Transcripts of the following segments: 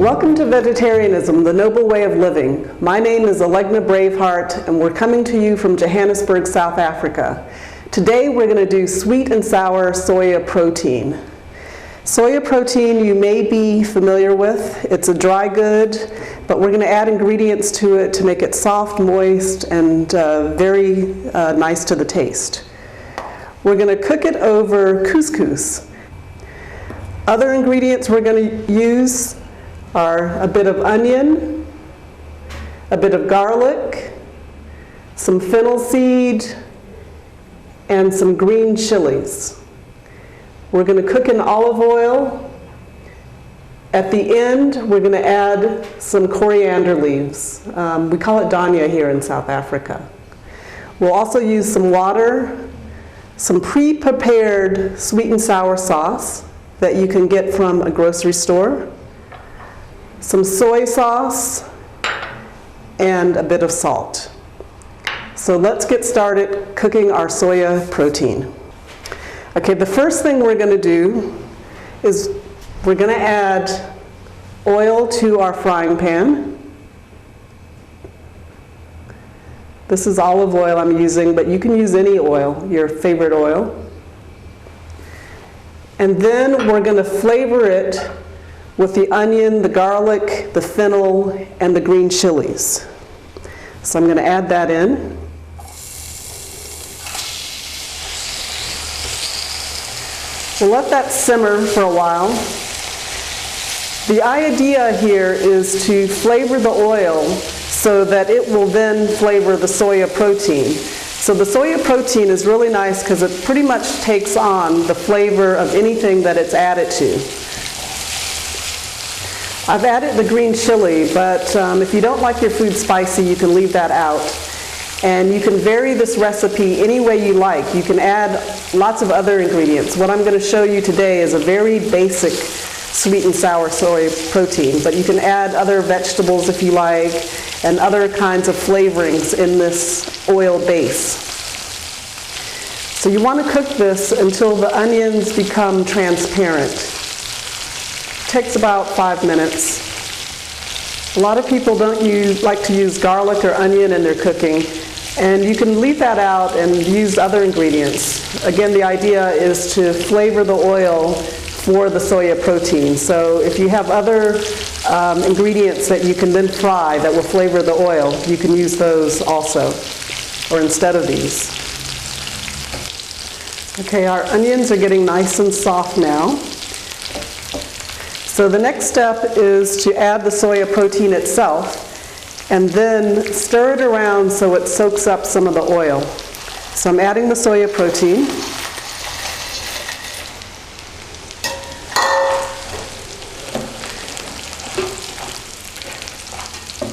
Welcome to Vegetarianism, the Noble Way of Living. My name is Alegna Braveheart, and we're coming to you from Johannesburg, South Africa. Today we're going to do sweet and sour soya protein. Soya protein you may be familiar with. It's a dry good, but we're going to add ingredients to it to make it soft, moist, and very nice to the taste. We're going to cook it over couscous. Other ingredients we're going to use are a bit of onion, a bit of garlic, some fennel seed, and some green chilies. We're going to cook in olive oil. At the end, we're going to add some coriander leaves. We call it dhania here in South Africa. We'll also use some water, some pre-prepared sweet and sour sauce that you can get from a grocery store, some soy sauce, and a bit of salt. So let's get started cooking our soya protein. Okay, the first thing we're going to do is we're going to add oil to our frying pan. This is olive oil I'm using, but you can use any oil, your favorite oil. And then we're going to flavor it with the onion, the garlic, the fennel, and the green chilies. So I'm going to add that in. We'll let that simmer for a while. The idea here is to flavor the oil so that it will then flavor the soya protein. So the soya protein is really nice because it pretty much takes on the flavor of anything that it's added to. I've added the green chili, but if you don't like your food spicy, you can leave that out. And you can vary this recipe any way you like. You can add lots of other ingredients. What I'm going to show you today is a very basic sweet and sour soy protein, but you can add other vegetables if you like, and other kinds of flavorings in this oil base. So you want to cook this until the onions become transparent. It takes about 5 minutes. A lot of people don't like to use garlic or onion in their cooking, and you can leave that out and use other ingredients. Again, the idea is to flavor the oil for the soya protein. So if you have other ingredients that you can then fry that will flavor the oil, you can use those also, or instead of these. Okay, our onions are getting nice and soft now. So the next step is to add the soya protein itself and then stir it around so it soaks up some of the oil. So I'm adding the soya protein.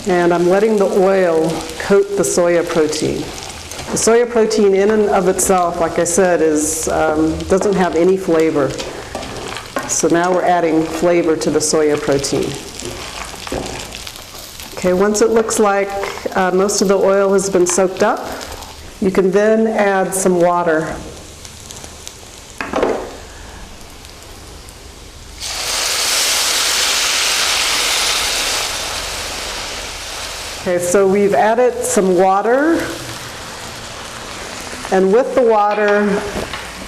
And I'm letting the oil coat the soya protein. The soya protein in and of itself, like I said, doesn't have any flavor. So now we're adding flavor to the soya protein. Okay, once it looks like most of the oil has been soaked up, you can then add some water. Okay, so we've added some water, and with the water,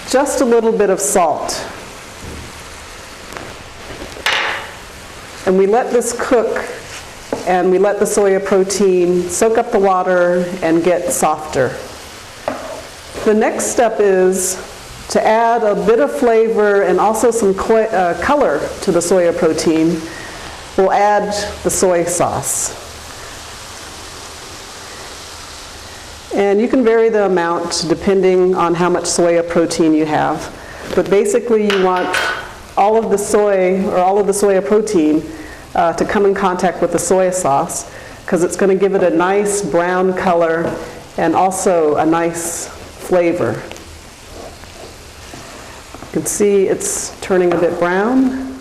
just a little bit of salt. And we let this cook, and we let the soya protein soak up the water and get softer. The next step is to add a bit of flavor and also some color to the soya protein. We'll add the soy sauce. And you can vary the amount depending on how much soya protein you have. But basically you want all of the soy, or all of the soya protein, to come in contact with the soy sauce, because it's going to give it a nice brown color and also a nice flavor. You can see it's turning a bit brown.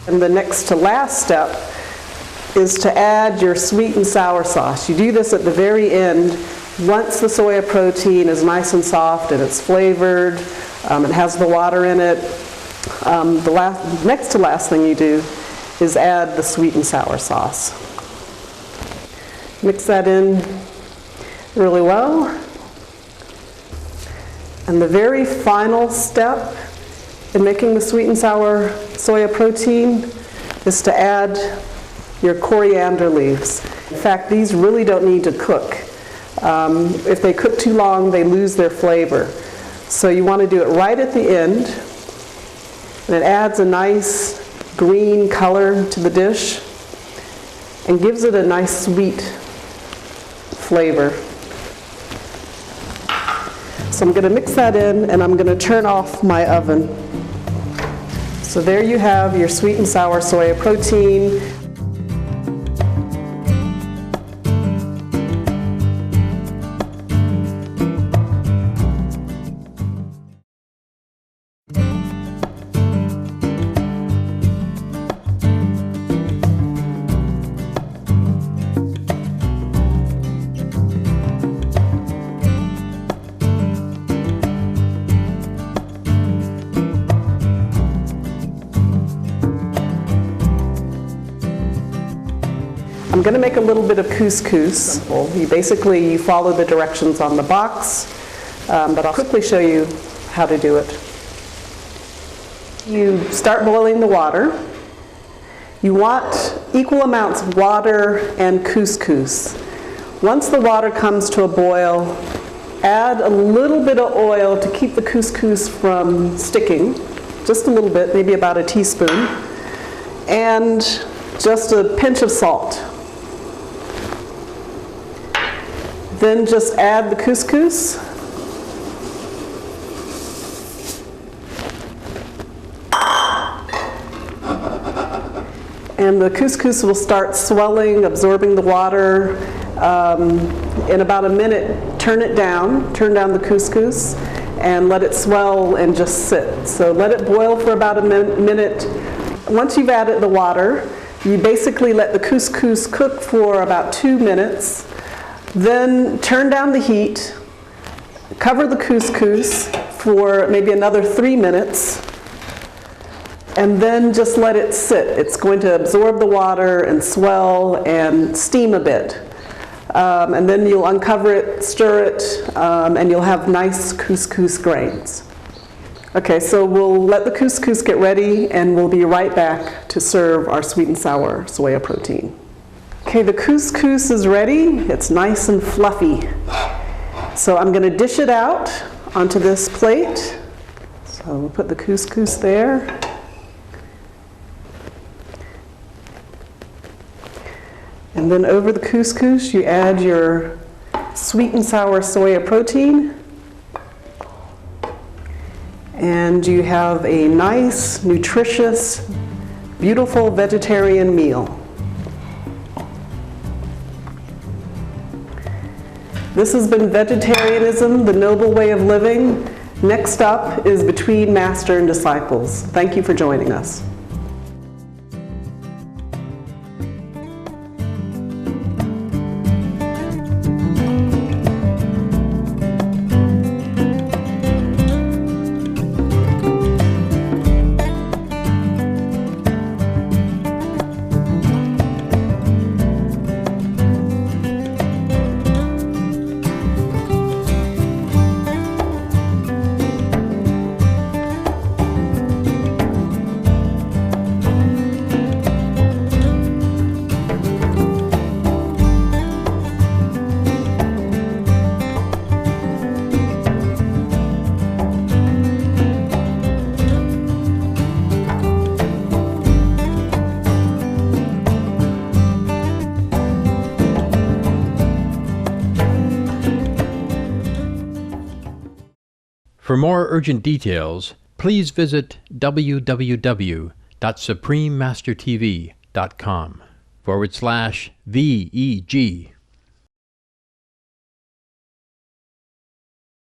And the next to last step is to add your sweet and sour sauce. You do this at the very end once the soya protein is nice and soft and it's flavored, it has the water in it. The next to last thing you do is add the sweet and sour sauce. Mix that in really well. And the very final step in making the sweet and sour soya protein is to add your coriander leaves. In fact, these really don't need to cook. If they cook too long, they lose their flavor. So you want to do it right at the end, and it adds a nice green color to the dish and gives it a nice sweet flavor. So I'm going to mix that in, and I'm going to turn off my oven. So there you have your sweet and sour soya protein. I'm going to make a little bit of couscous. You follow the directions on the box, but I'll quickly show you how to do it. You start boiling the water. You want equal amounts of water and couscous. Once the water comes to a boil, add a little bit of oil to keep the couscous from sticking, just a little bit, maybe about a teaspoon, and just a pinch of salt. Then just add the couscous. And the couscous will start swelling, absorbing the water. In about a minute, turn down the couscous and let it swell and just sit. So let it boil for about a minute. Once you've added the water, you basically let the couscous cook for about 2 minutes. Then turn down the heat, cover the couscous for maybe another 3 minutes, and then just let it sit. It's going to absorb the water and swell and steam a bit. And then you'll uncover it, stir it, and you'll have nice couscous grains. Okay, so we'll let the couscous get ready, and we'll be right back to serve our sweet and sour soya protein. Okay, the couscous is ready. It's nice and fluffy. So I'm going to dish it out onto this plate. So we'll put the couscous there. And then over the couscous, you add your sweet and sour soya protein. And you have a nice, nutritious, beautiful vegetarian meal. This has been Vegetarianism, the Noble Way of Living. Next up is Between Master and Disciples. Thank you for joining us. For more urgent details, please visit www.suprememastertv.com/VEG